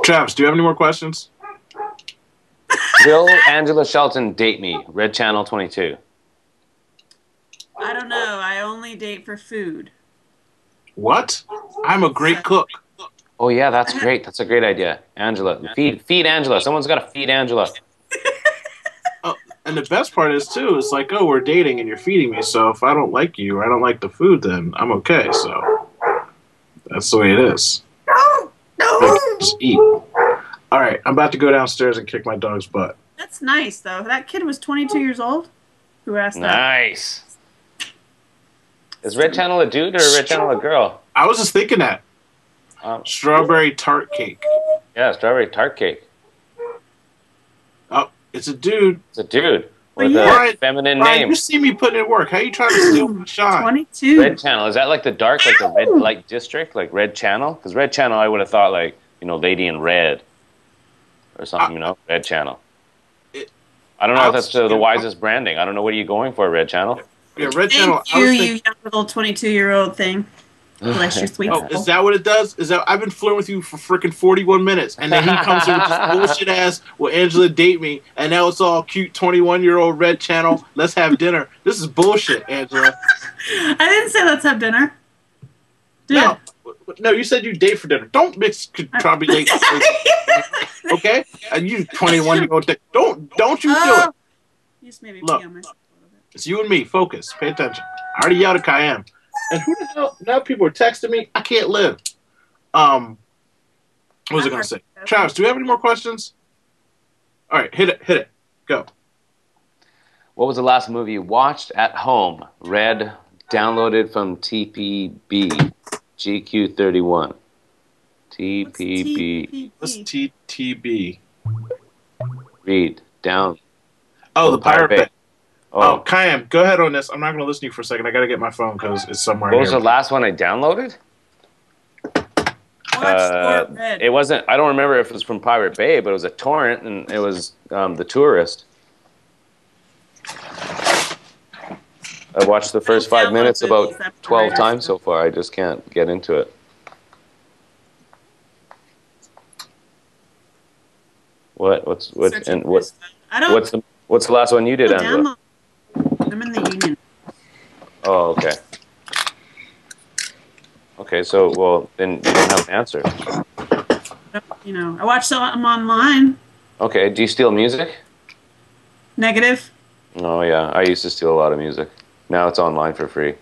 Travis, do you have any more questions? Will Angela Shelton date me? Red Channel 22. I don't know. I only date for food. What? I'm a great cook. Oh yeah, that's great. That's a great idea. Angela, feed Angela. Someone's got to feed Angela. And the best part is too, it's like, oh, we're dating and you're feeding me. So if I don't like you or I don't like the food, then I'm okay. So that's the way it is. No. Just eat. All right, I'm about to go downstairs and kick my dog's butt. That's nice, though. That kid was 22 years old. Who asked that? Nice. Is Red Channel a dude or a Red Channel a girl? I was just thinking that. Strawberry tart cake. Yeah, strawberry tart cake. Oh, it's a dude. It's a dude with a feminine name. You see me putting in work. How are you trying to steal my shine? 22. Red Channel. Is that like the dark, like the red light district, like Red Channel? Because Red Channel, I would have thought like, Lady in Red or something, Red Channel. I don't know if that's the wisest branding. I don't know what are you going for, Red Channel. Yeah, Red Channel. You young little 22-year-old thing. Bless your sweet soul. Is that what it does? Is that I've been flirting with you for freaking 41 minutes, and then he comes in with this bullshit ass, will Angela date me, and now it's all cute 21-year-old Red Channel, let's have dinner. This is bullshit, Angela. I didn't say let's have dinner. No, you said you date for dinner. Don't mix contribulate. Okay? And you 21-year-old thing. Don't you do it. You just made me Look, pee on myself a little bit. It's you and me. Focus. Pay attention. I already yelled at Cayenne. And who the hell? Now people are texting me. I can't live. What was I going to say? Travis, do we have any more questions? All right, hit it. Go. What was the last movie you watched at home? Read, downloaded from TPB, GQ31. TPB. What's TTB? Read, down. Oh, the Pirate Bay. Oh, Oh, Kayam, go ahead on this. I'm not going to listen to you for a second. I got to get my phone because it's somewhere what was near the me. last one I downloaded? Watch Laura Red. It wasn't. I don't remember if it was from Pirate Bay, but it was a torrent, and it was The Tourist. I watched the first 5 minutes about 12 times so far. I just can't get into it. What's the last one you did, Angela? I'm in the Union. Oh, okay. Okay, so well then you don't have an answer. You know, I watch them online. Okay, do you steal music? Negative. Oh yeah, I used to steal a lot of music. Now it's online for free.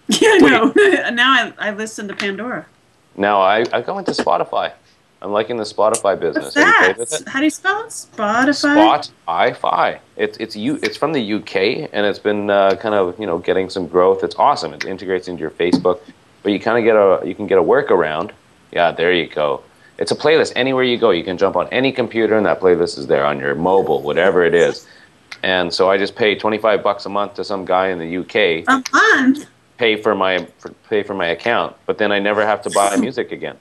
Yeah, no. Now I listen to Pandora. Now I go into Spotify. I'm liking the Spotify business. What's that? Have you played with it? How do you spell it? Spotify? Spotify. It's from the UK, and it's been kind of getting some growth. It's awesome. It integrates into your Facebook, but you kind of can get a workaround. Yeah, there you go. It's a playlist anywhere you go. You can jump on any computer, and that playlist is there on your mobile, whatever it is. And so I just pay $25 a month to some guy in the UK. A month? Pay for my account, but then I never have to buy music again.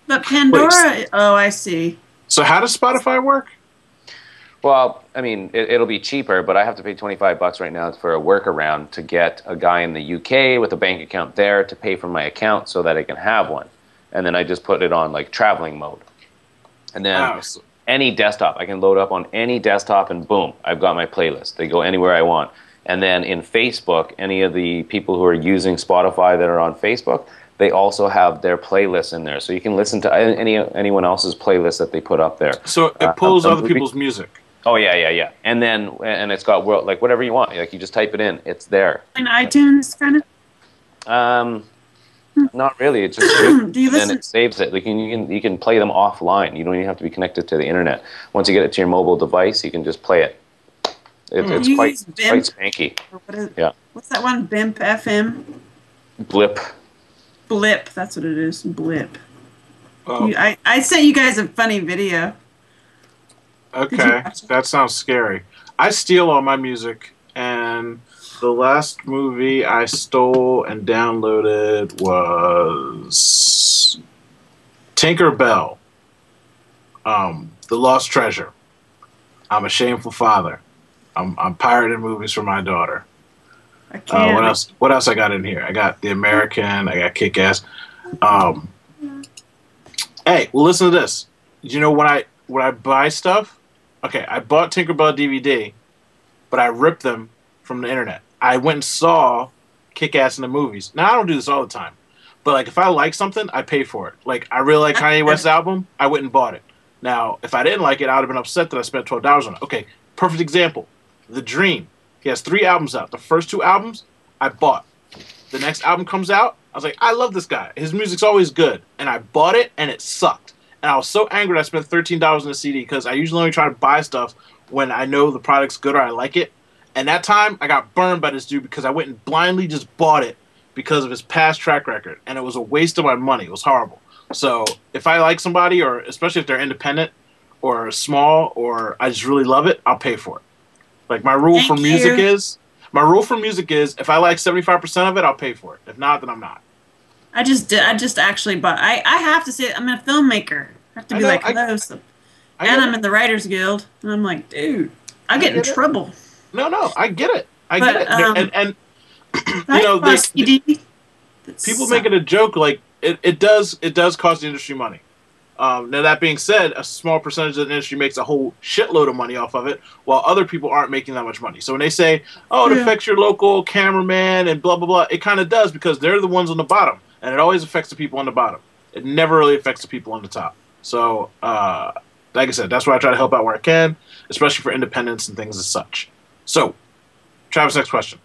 But Pandora, oh, I see. So how does Spotify work? Well, I mean, it'll be cheaper, but I have to pay $25 right now for a workaround to get a guy in the UK with a bank account there to pay for my account so that I can have one. And then I just put it on like traveling mode. And then any desktop, I can load up on any desktop and boom, I've got my playlist. They go anywhere I want. And then in Facebook, any of the people who are using Spotify that are on Facebook, they also have their playlists in there. So you can listen to anyone else's playlist that they put up there. So it pulls other people's music. Oh, yeah. And then it's got like whatever you want. Like you just type it in, it's there. In iTunes, kind of? Not really. It's just Do you listen? and it saves it. Like you can play them offline. You don't even have to be connected to the internet. Once you get it to your mobile device, you can just play it. It's quite spanky. Yeah. What's that one? BIMP FM? Blip. That's what it is. Blip. Oh. I sent you guys a funny video. Okay, that sounds scary. I steal all my music, and the last movie I stole and downloaded was Tinker Bell, The Lost Treasure. I'm a Shameful Father. I'm pirating movies for my daughter. I can't. What else? What else I got in here? I got The American. I got Kick Ass. Hey, well, listen to this. You know when I buy stuff? Okay, I bought Tinkerbell DVD, but I ripped them from the internet. I went and saw Kick Ass in the movies. Now I don't do this all the time, but like if I like something, I pay for it. Like I really like Kanye West's album, I went and bought it. Now if I didn't like it, I would have been upset that I spent $12 on it. Okay, perfect example. The Dream. He has 3 albums out. The first 2 albums, I bought. The next album comes out, I was like, I love this guy. His music's always good. And I bought it, and it sucked. And I was so angry that I spent $13 on a CD because I usually only try to buy stuff when I know the product's good or I like it. And that time, I got burned by this dude because I went and blindly just bought it because of his past track record. And it was a waste of my money. It was horrible. So if I like somebody, or especially if they're independent or small or I just really love it, I'll pay for it. Like my rule for music is if I like 75% of it, I'll pay for it. If not, then I'm not. I just actually bought. I have to say I'm a filmmaker. I have to be like hello. And I'm in the Writers Guild, and I'm like, dude, I get in trouble. No, I get it. I get it. And you know, people make it a joke like it does cost the industry money. Now that being said, a small percentage of the industry makes a whole shitload of money off of it, while other people aren't making that much money. So when they say, "Oh, it affects your local cameraman and blah blah blah," it kind of does because they're the ones on the bottom, and it always affects the people on the bottom. It never really affects the people on the top. So, like I said, that's why I try to help out where I can, especially for independents and things as such. So, Travis, next question.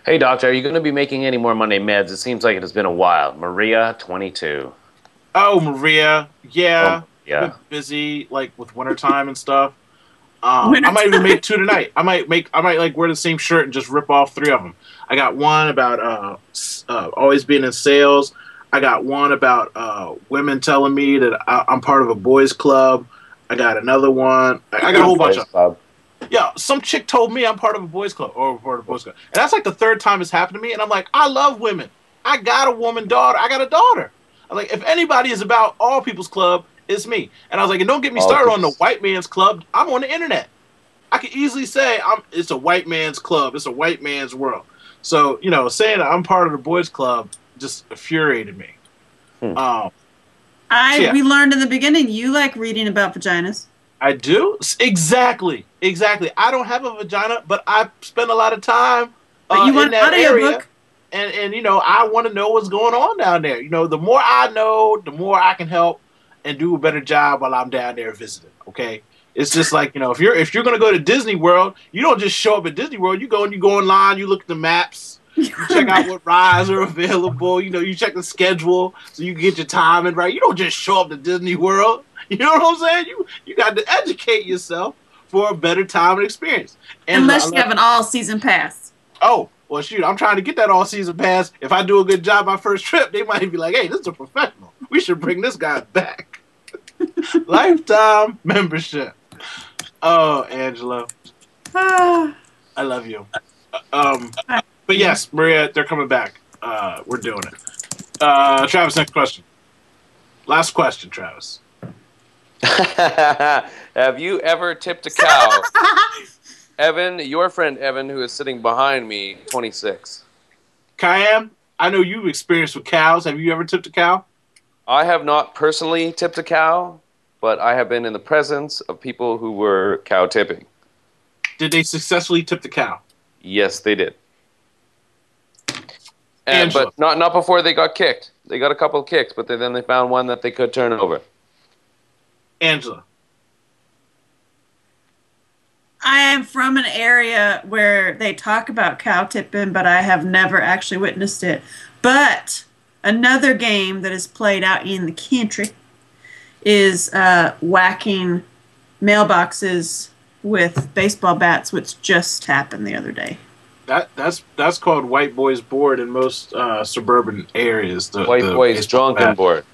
Hey, doctor, are you going to be making any more Monday meds? It seems like it has been a while. Maria, 22. Oh, Maria, yeah. Yeah. I've been busy, like with wintertime and stuff. I might even make 2 tonight. I might like wear the same shirt and just rip off 3 of them. I got one about always being in sales. I got one about women telling me that I'm part of a boys club. I got another one. I got a whole bunch of them. Yeah, some chick told me I'm part of a boys club or part of a boys club, and that's like the third time it's happened to me. And I'm like, I love women. I got a woman daughter. I got a daughter. I'm like, if anybody is about all people's club, it's me. And I was like, and don't get me All started on the people's. white man's club. I'm on the internet. I could easily say it's a white man's club. It's a white man's world. So saying that I'm part of the boys club just infuriated me. Hmm. We learned in the beginning you like reading about vaginas. I do. Exactly. I don't have a vagina, but I spend a lot of time But you in want an that area, audiobook? and I want to know what's going on down there. The more I know, the more I can help and do a better job while I'm down there visiting. Okay. It's just like, if you're gonna go to Disney World, you don't just show up at Disney World. You go online, you look at the maps, you check out what rides are available. You check the schedule so you can get your timing right. You don't just show up to Disney World. You know what I'm saying? You got to educate yourself for a better time and experience. Unless you have an all-season pass. Oh, well, shoot, I'm trying to get that all-season pass. If I do a good job my first trip, they might be like, hey, this is a professional. We should bring this guy back. Lifetime membership. Oh, Angela. I love you. But yes, Maria, they're coming back. We're doing it. Travis, next question. Last question, Travis. Have you ever tipped a cow? Evan, your friend Evan, who is sitting behind me, 26. Kayam, I know you've experienced with cows. Have you ever tipped a cow? I have not personally tipped a cow, but I have been in the presence of people who were cow tipping. Did they successfully tip the cow? Yes, they did. Angela. But not before they got kicked. They got a couple of kicks, but then they found one that they could turn over. Angela. I am from an area where they talk about cow tipping, but I have never actually witnessed it. But another game that is played out in the country is whacking mailboxes with baseball bats, which just happened the other day. That's called white boys board in most suburban areas. The Boys drunken bat. board.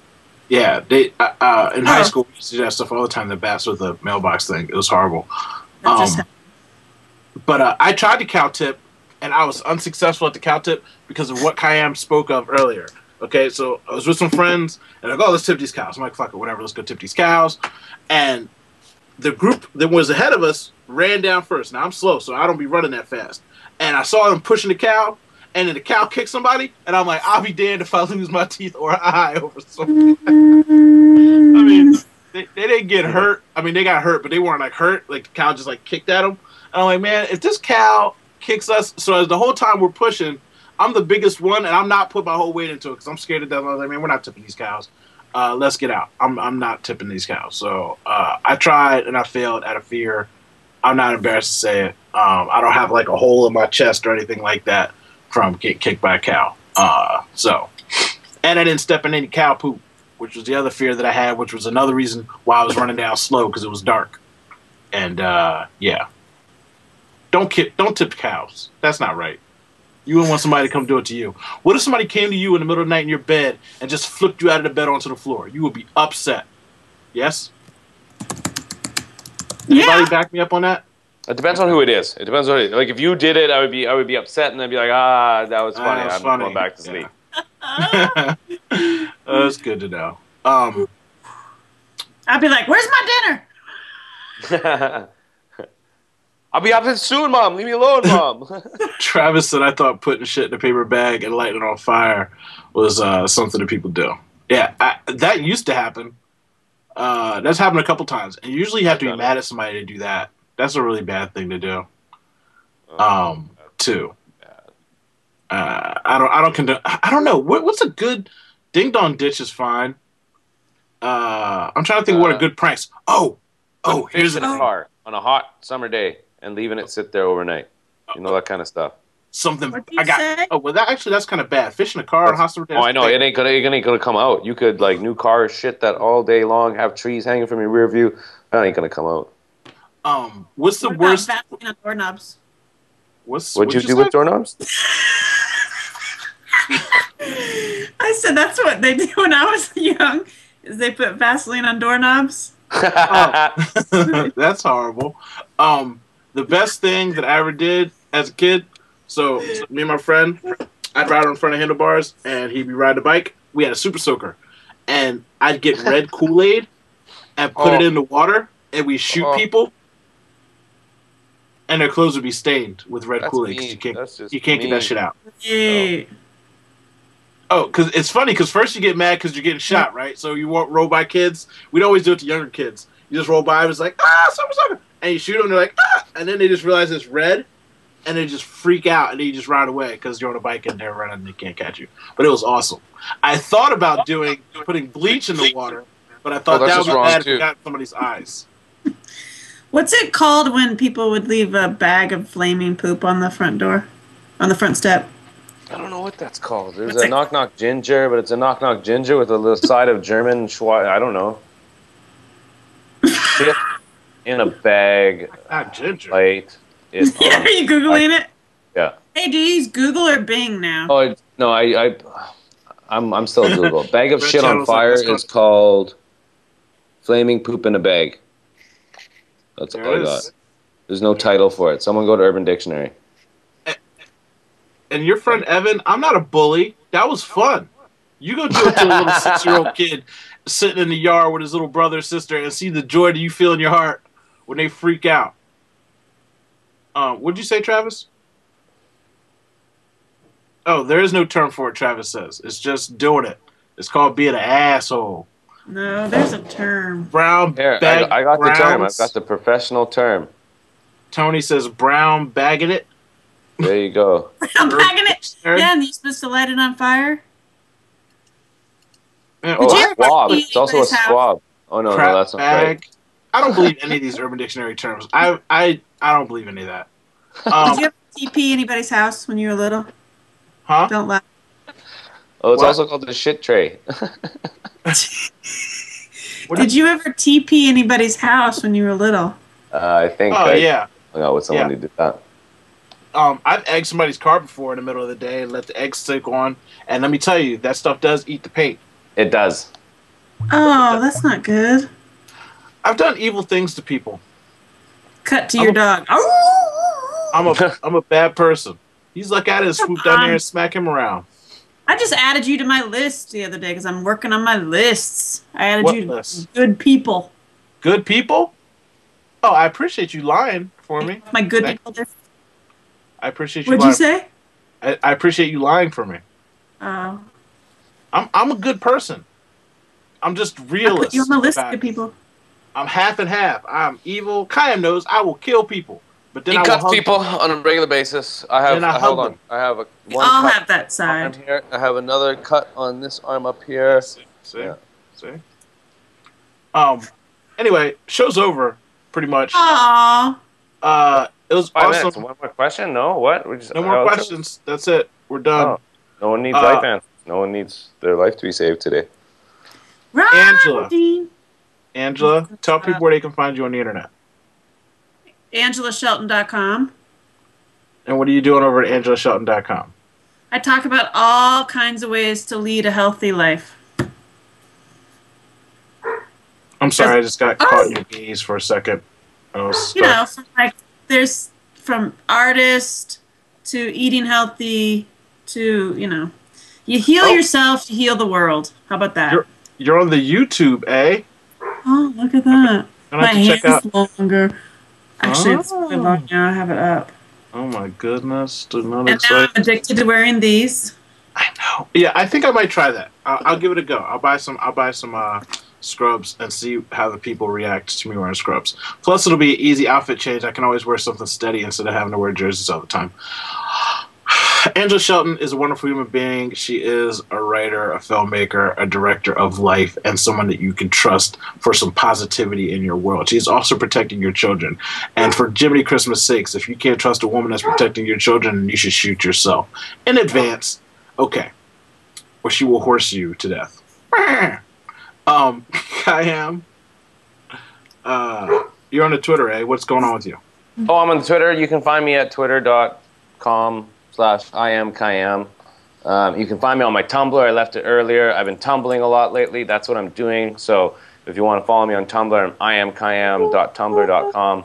Yeah, they in high school we used to do that stuff all the time. The bats with the mailbox thing. It was horrible. But I tried to cow tip, and I was unsuccessful at the cow tip because of what Kayam spoke of earlier. Okay, so I was with some friends, and like, oh, let's tip these cows. I'm like, fuck it, whatever, let's go tip these cows. And the group that was ahead of us ran down first. Now I'm slow, so I don't be running that fast. And I saw them pushing the cow, and then the cow kicked somebody, and I'm like, I'll be damned if I lose my teeth or eye over something. I mean, they didn't get hurt. I mean, they got hurt, but they weren't like hurt. Like the cow just like kicked at them. And I'm like, man, if this cow kicks us, so as the whole time we're pushing, I'm the biggest one, and I'm not putting my whole weight into it because I'm scared to death. I was like, man, we're not tipping these cows. Let's get out. I'm not tipping these cows. So I tried and I failed out of fear. I'm not embarrassed to say it. I don't have like a hole in my chest or anything like that from getting kicked by a cow. And I didn't step in any cow poop, which was the other fear that I had, which was another reason why I was running down slow because it was dark. And yeah, don't tip cows. That's not right. You wouldn't want somebody to come do it to you. What if somebody came to you in the middle of the night in your bed and just flipped you out of the bed onto the floor? You would be upset. Yes? Anybody back me up on that? It depends on who it is. It depends on who it is. Like if you did it, I would be upset and I'd be like, that was funny. I'm going back to sleep. That's good to know. I'd be like, "Where's my dinner?" I'll be up soon, Mom. Leave me alone, Mom. Travis said, I thought putting shit in a paper bag and lighting it on fire was something that people do. Yeah, that used to happen. That's happened a couple times. And usually you have to be mad at somebody to do that. That's a really bad thing to do. Too. I don't condone. I don't know. What's a good ding dong ditch is fine. I'm trying to think what a good prank. Oh, here's in a car on a hot summer day and leaving it sit there overnight. You know, that kind of stuff. Something I got. Say? Oh, well, that's kind of bad. Fish in a car on a hot summer day. Oh, I know. It ain't gonna come out. You could like new cars, shit that all day long, have trees hanging from your rear view. That ain't gonna come out. What's the worst? Vaseline on doorknobs. What'd you do with doorknobs? I said that's what they did when I was young. Is they put Vaseline on doorknobs. That's horrible. The best thing that I ever did as a kid. So me and my friend, I'd ride on front of handlebars, and he'd be riding a bike. We had a super soaker, and I'd get red Kool-Aid and put it in the water, and we shoot people, and their clothes would be stained with red Kool-Aid because you can't get that shit out. Hey. Oh, because it's funny because first you get mad because you're getting shot, right? So you won't roll by kids. We'd always do it to younger kids. You just roll by, and it's like, super soaker. And you shoot them, and they're like, and then they just realize it's red, and they just freak out, and then you just ride away because you're on a bike and they're running and they can't catch you. But it was awesome. I thought about putting bleach in the water, but I thought that would be bad if it got somebody's eyes. What's it called when people would leave a bag of flaming poop on the front door, on the front step? I don't know what that's called. There's a knock knock ginger, but it's a knock knock ginger with a little side of German I don't know. Shit in a bag. Not ginger. Light. Are you Googling it? Yeah. Hey, do you use Google or Bing now? Oh no, I'm still Google. Bag of shit on fire is called flaming poop in a bag. That's all I got. There's no title for it. Someone go to Urban Dictionary. And your friend Evan, I'm not a bully. That was fun. You go do it to a little 6-year-old kid sitting in the yard with his little brother or sister and see the joy that you feel in your heart when they freak out. What'd you say, Travis? Oh, there is no term for it, Travis says. It's just doing it. It's called being an asshole. No, there's a term. Brown bag. I got the term. I've got the professional term. Tony says brown bagging it. There you go. I'm bagging it. Yeah, and you're supposed to light it on fire. Oh, squab. It's also a squab. Oh no, that's not right. I don't believe any of these Urban Dictionary terms. I don't believe any of that. Did you ever TP anybody's house when you were little? Huh? Don't laugh. Oh, it's also called the shit tray. Did you ever TP anybody's house when you were little? I think. Oh yeah. I got with someone who did that. I've egged somebody's car before in the middle of the day and let the egg stick on. And let me tell you, that stuff does eat the paint. It does. Oh, that's not good. I've done evil things to people. Cut to your dog. I'm a bad person. He's like, I just swoop down there and smack him around. I just added you to my list the other day because I'm working on my lists. I added What you to list? good people. Good people? Oh, I appreciate you lying for me. My good people list. I appreciate you. What'd you say? I appreciate you lying for me. Oh. I'm a good person. I'm just realist. I put you on my list of good people. I'm half and half. I'm evil. Kayam knows I will kill people, but then he I will cuts hug people them. on a regular basis. I have. Hold on. I have one. I'll cut have that side. here. I have another cut on this arm up here. See. Anyway, show's over. Pretty much. Aww. It was 5 awesome. minutes. One more question? No. What? No more questions. That's it. We're done. Oh. No one needs life answers. No one needs their life to be saved today. Angela, tell people where they can find you on the internet. AngelaShelton.com. And what are you doing over at AngelaShelton.com? I talk about all kinds of ways to lead a healthy life. I'm sorry, I just got caught in your knees for a second. There's from artist to eating healthy to, you heal yourself, you heal the world. How about that? You're on the YouTube, eh? Oh, look at that. My hand's longer. Actually, it's really Oh. long now. I have it up. Oh my goodness! Do not And now excite. I'm addicted to wearing these. I know. Yeah, I think I might try that. I'll give it a go. I'll buy some scrubs and see how the people react to me wearing scrubs. Plus, it'll be an easy outfit change. I can always wear something steady instead of having to wear jerseys all the time. Angela Shelton is a wonderful human being. She is a writer, a filmmaker, a director of life, and someone that you can trust for some positivity in your world. She's also protecting your children. And for Jiminy Christmas sakes, if you can't trust a woman that's protecting your children, you should shoot yourself in advance. Okay. Or she will horse you to death. Kayam, you're on the Twitter, eh? What's going on with you? Oh, I'm on Twitter. You can find me at twitter.com/IamKayam. You can find me on my Tumblr. I left it earlier. I've been tumbling a lot lately. That's what I'm doing. So if you want to follow me on Tumblr, I'm iamkayam.tumblr.com.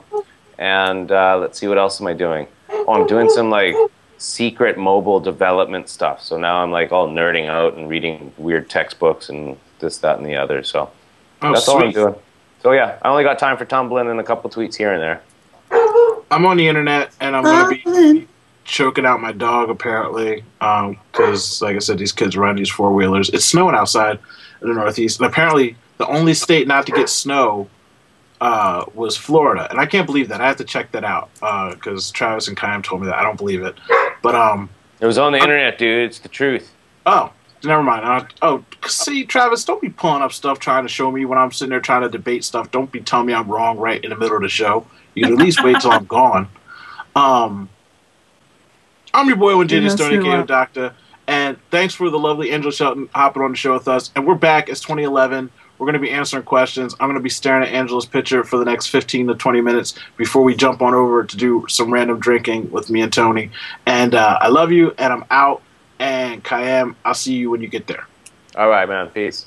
And let's see, what else am I doing? Oh, I'm doing some like secret mobile development stuff. So now I'm like all nerding out and reading weird textbooks and this, that, and the other. So that's all I'm doing. So yeah, I only got time for tumbling and a couple tweets here and there. I'm on the internet, and I'm going to be choking out my dog, apparently, because, like I said, these kids ride these four-wheelers. It's snowing outside in the Northeast, and apparently the only state not to get snow was Florida, and I can't believe that. I have to check that out, because Travis and Kyle told me that. I don't believe it. But it was on the internet, dude. It's the truth. Oh, never mind. See, Travis, don't be pulling up stuff trying to show me when I'm sitting there trying to debate stuff. Don't be telling me I'm wrong right in the middle of the show. You can at least wait till I'm gone. I'm your boy, Winjini Stony KO Doctor, and thanks for the lovely Angela Shelton hopping on the show with us. And we're back. It's 2011. We're going to be answering questions. I'm going to be staring at Angela's picture for the next 15 to 20 minutes before we jump on over to do some random drinking with me and Tony. And I love you, and I'm out. And Kayam, I'll see you when you get there. All right, man. Peace.